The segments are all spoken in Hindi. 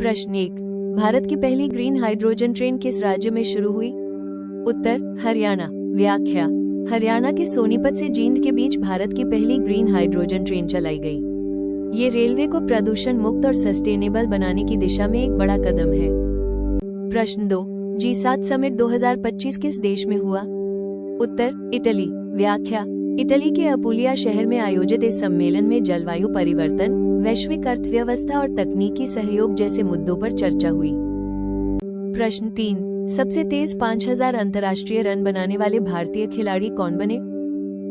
प्रश्न 1, भारत की पहली ग्रीन हाइड्रोजन ट्रेन किस राज्य में शुरू हुई? उत्तर हरियाणा। व्याख्या, हरियाणा के सोनीपत से जींद के बीच भारत की पहली ग्रीन हाइड्रोजन ट्रेन चलाई गई। ये रेलवे को प्रदूषण मुक्त और सस्टेनेबल बनाने की दिशा में एक बड़ा कदम है। प्रश्न 2, G7 समिट 2025 किस देश में हुआ? उत्तर इटली। व्याख्या, इटली के अपुलिया शहर में आयोजित इस सम्मेलन में जलवायु परिवर्तन, वैश्विक अर्थव्यवस्था और तकनीकी सहयोग जैसे मुद्दों पर चर्चा हुई। प्रश्न 3, सबसे तेज 5000 अंतर्राष्ट्रीय रन बनाने वाले भारतीय खिलाड़ी कौन बने?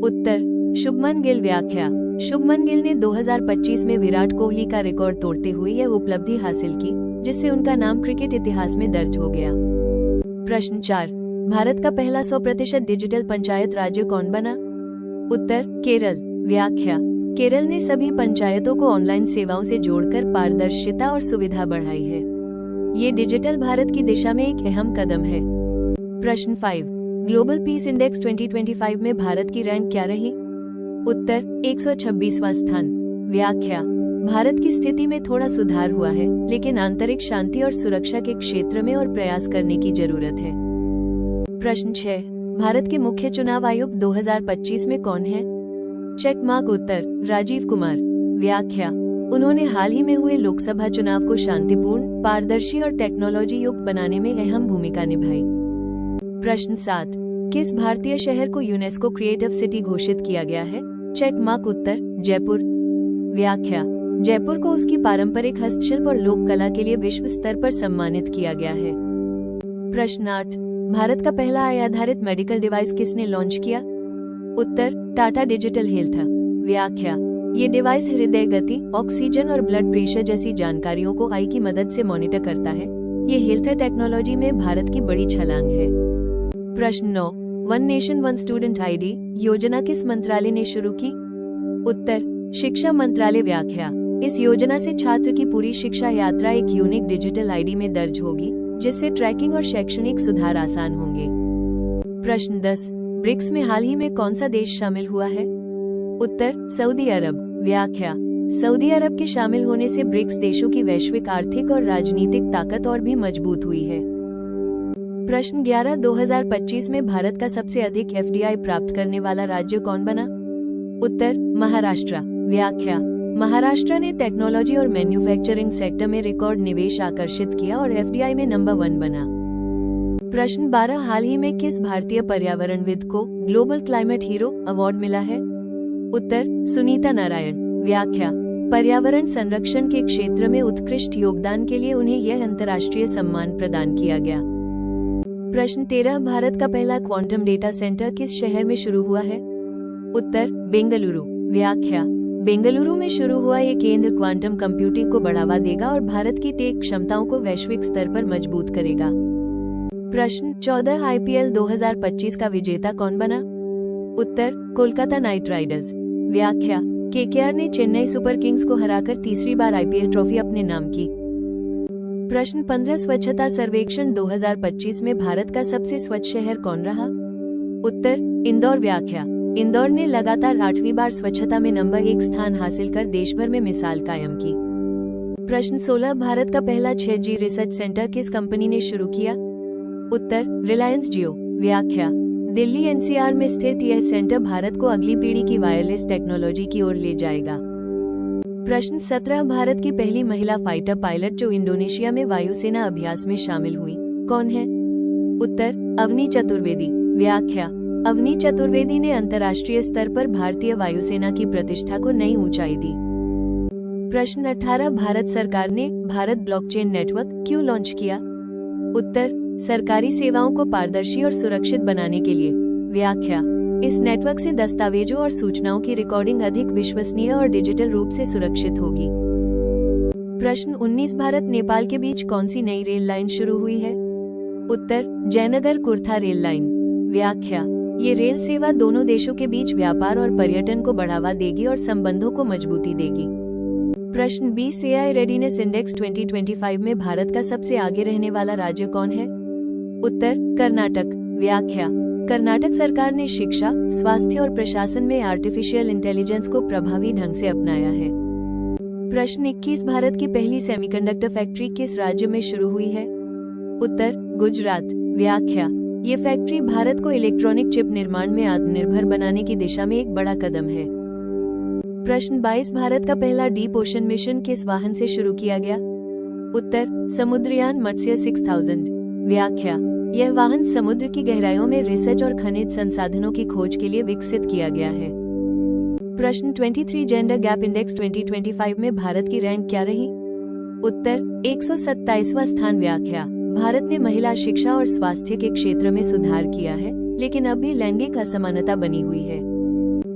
उत्तर शुभमन गिल। व्याख्या, शुभमन गिल ने 2025 में विराट कोहली का रिकॉर्ड तोड़ते हुए यह उपलब्धि हासिल की, जिससे उनका नाम क्रिकेट इतिहास में दर्ज हो गया। प्रश्न 4, भारत का पहला 100% डिजिटल पंचायत राज्य कौन बना? उत्तर केरल। व्याख्या, केरल ने सभी पंचायतों को ऑनलाइन सेवाओं से जोड़कर पारदर्शिता और सुविधा बढ़ाई है। ये डिजिटल भारत की दिशा में एक अहम कदम है। प्रश्न 5, ग्लोबल पीस इंडेक्स 2025 में भारत की रैंक क्या रही? उत्तर 126वां स्थान। व्याख्या, भारत की स्थिति में थोड़ा सुधार हुआ है, लेकिन आंतरिक शांति और सुरक्षा के क्षेत्र में और प्रयास करने की जरूरत है। प्रश्न 6, भारत के मुख्य चुनाव आयुक्त 2025 में कौन है? Check mark. उत्तर राजीव कुमार। व्याख्या, उन्होंने हाल ही में हुए लोकसभा चुनाव को शांतिपूर्ण, पारदर्शी और टेक्नोलॉजी युक्त बनाने में अहम भूमिका निभाई। प्रश्न 7, किस भारतीय शहर को यूनेस्को क्रिएटिव सिटी घोषित किया गया है? Check mark. उत्तर जयपुर। व्याख्या, जयपुर को उसकी पारंपरिक हस्तशिल्प और लोक कला के लिए विश्व स्तर पर सम्मानित किया गया है। प्रश्न 8, भारत का पहला AI आधारित मेडिकल डिवाइस किसने लॉन्च किया? उत्तर टाटा डिजिटल हेल्थ। व्याख्या, ये डिवाइस हृदय गति, ऑक्सीजन और ब्लड प्रेशर जैसी जानकारियों को AI की मदद से मॉनिटर करता है। ये हेल्थ टेक्नोलॉजी में भारत की बड़ी छलांग है। प्रश्न 9, one nation one student ID योजना किस मंत्रालय ने शुरू की? उत्तर शिक्षा मंत्रालय। व्याख्या, इस योजना से छात्र की पूरी शिक्षा यात्रा एक यूनिक डिजिटल ID में दर्ज होगी, जिससे ट्रैकिंग और शैक्षणिक सुधार आसान होंगे। प्रश्न 10, ब्रिक्स में हाल ही में कौन सा देश शामिल हुआ है? उत्तर सऊदी अरब। व्याख्या, सऊदी अरब के शामिल होने से ब्रिक्स देशों की वैश्विक आर्थिक और राजनीतिक ताकत और भी मजबूत हुई है। प्रश्न 11, 2025 में भारत का सबसे अधिक FDI प्राप्त करने वाला राज्य कौन बना? उत्तर महाराष्ट्र। व्याख्या, महाराष्ट्र ने टेक्नोलॉजी और मैन्युफैक्चरिंग सेक्टर में रिकॉर्ड निवेश आकर्षित किया और FDI में नंबर 1 बना। प्रश्न 12, हाल ही में किस भारतीय पर्यावरणविद को ग्लोबल क्लाइमेट हीरो अवार्ड मिला है? उत्तर सुनीता नारायण। व्याख्या, पर्यावरण संरक्षण के क्षेत्र में उत्कृष्ट योगदान के लिए उन्हें यह अंतर्राष्ट्रीय सम्मान प्रदान किया गया। प्रश्न 13, भारत का पहला क्वांटम डेटा सेंटर किस शहर में शुरू हुआ है? उत्तर बेंगलुरु। व्याख्या, बेंगलुरु में शुरू हुआ ये केंद्र क्वांटम कंप्यूटिंग को बढ़ावा देगा और भारत की टेक क्षमताओं को वैश्विक स्तर पर मजबूत करेगा। प्रश्न 14, IPL 2025 का विजेता कौन बना? उत्तर कोलकाता नाइट राइडर्स। व्याख्या, KKR ने चेन्नई सुपर किंग्स को हराकर तीसरी बार IPL ट्रॉफी अपने नाम की। प्रश्न 15, स्वच्छता सर्वेक्षण 2025 में भारत का सबसे स्वच्छ शहर कौन रहा? उत्तर इंदौर। व्याख्या, इंदौर ने लगातार 8वीं बार स्वच्छता में नंबर 1 स्थान हासिल कर देश भर में मिसाल कायम की। प्रश्न 16, भारत का पहला 6G रिसर्च सेंटर किस कंपनी ने शुरू किया? उत्तर रिलायंस जियो। व्याख्या, दिल्ली NCR में स्थित यह सेंटर भारत को अगली पीढ़ी की वायरलेस टेक्नोलॉजी की ओर ले जाएगा। प्रश्न 17, भारत की पहली महिला फाइटर पायलट जो इंडोनेशिया में वायुसेना अभ्यास में शामिल हुई, कौन है? उत्तर अवनी चतुर्वेदी। व्याख्या, अवनी चतुर्वेदी ने अंतर्राष्ट्रीय स्तर पर भारतीय वायुसेना की प्रतिष्ठा को नई ऊंचाई दी। प्रश्न 18, भारत सरकार ने भारत ब्लॉकचेन नेटवर्क क्यों लॉन्च किया? उत्तर सरकारी सेवाओं को पारदर्शी और सुरक्षित बनाने के लिए। व्याख्या, इस नेटवर्क से दस्तावेजों और सूचनाओं की रिकॉर्डिंग अधिक विश्वसनीय और डिजिटल रूप से सुरक्षित होगी। प्रश्न 19, भारत नेपाल के बीच कौन सी नई रेल लाइन शुरू हुई है? उत्तर जयनगर कुर्था रेल लाइन। व्याख्या, ये रेल सेवा दोनों देशों के बीच व्यापार और पर्यटन को बढ़ावा देगी और संबंधों को मजबूती देगी। प्रश्न 20, AI रेडीनेस इंडेक्स 2025 में भारत का सबसे आगे रहने वाला राज्य कौन है? उत्तर कर्नाटक। व्याख्या, कर्नाटक सरकार ने शिक्षा, स्वास्थ्य और प्रशासन में आर्टिफिशियल इंटेलिजेंस को प्रभावी ढंग से अपनाया है। प्रश्न 21 भारत की पहली सेमीकंडक्टर फैक्ट्री किस राज्य में शुरू हुई है? उत्तर गुजरात। व्याख्या, ये फैक्ट्री भारत को इलेक्ट्रॉनिक चिप निर्माण में आत्मनिर्भर बनाने की दिशा में एक बड़ा कदम है। प्रश्न 22 भारत का पहला डीप ओशन मिशन किस वाहन से शुरू किया गया? उत्तर समुद्रयान मत्स्य 6000। व्याख्या, यह वाहन समुद्र की गहराइयों में रिसर्च और खनिज संसाधनों की खोज के लिए विकसित किया गया है। प्रश्न 23 जेंडर गैप इंडेक्स 2025 में भारत की रैंक क्या रही? उत्तर 127वां स्थान। व्याख्या, भारत ने महिला शिक्षा और स्वास्थ्य के क्षेत्र में सुधार किया है, लेकिन अब भी लैंगिक असमानता बनी हुई है।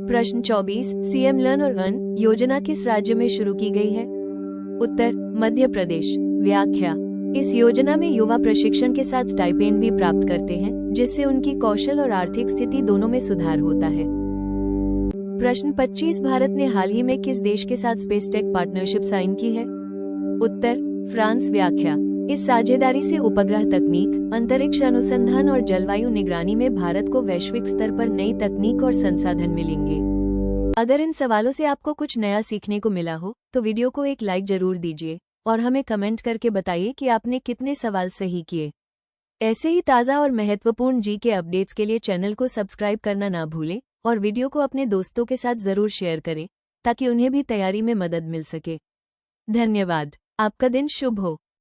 प्रश्न 24 सीएम लर्न और अर्न योजना किस राज्य में शुरू की गई है? उत्तर मध्य प्रदेश। व्याख्या, इस योजना में युवा प्रशिक्षण के साथ स्टाइपेंड भी प्राप्त करते हैं, जिससे उनकी कौशल और आर्थिक स्थिति दोनों में सुधार होता है। प्रश्न 25 भारत ने हाल ही में किस देश के साथ स्पेस टेक पार्टनरशिप साइन की है? उत्तर फ्रांस। व्याख्या, इस साझेदारी से उपग्रह तकनीक, अंतरिक्ष अनुसंधान और जलवायु निगरानी में भारत को वैश्विक स्तर पर नई तकनीक और संसाधन मिलेंगे। अगर इन सवालों से आपको कुछ नया सीखने को मिला हो तो वीडियो को एक लाइक जरूर दीजिए और हमें कमेंट करके बताइए कि आपने कितने सवाल सही किए। ऐसे ही ताज़ा और महत्वपूर्ण जीके अपडेट्स के लिए चैनल को सब्सक्राइब करना ना भूलें और वीडियो को अपने दोस्तों के साथ जरूर शेयर करें ताकि उन्हें भी तैयारी में मदद मिल सके। धन्यवाद। आपका दिन शुभ हो।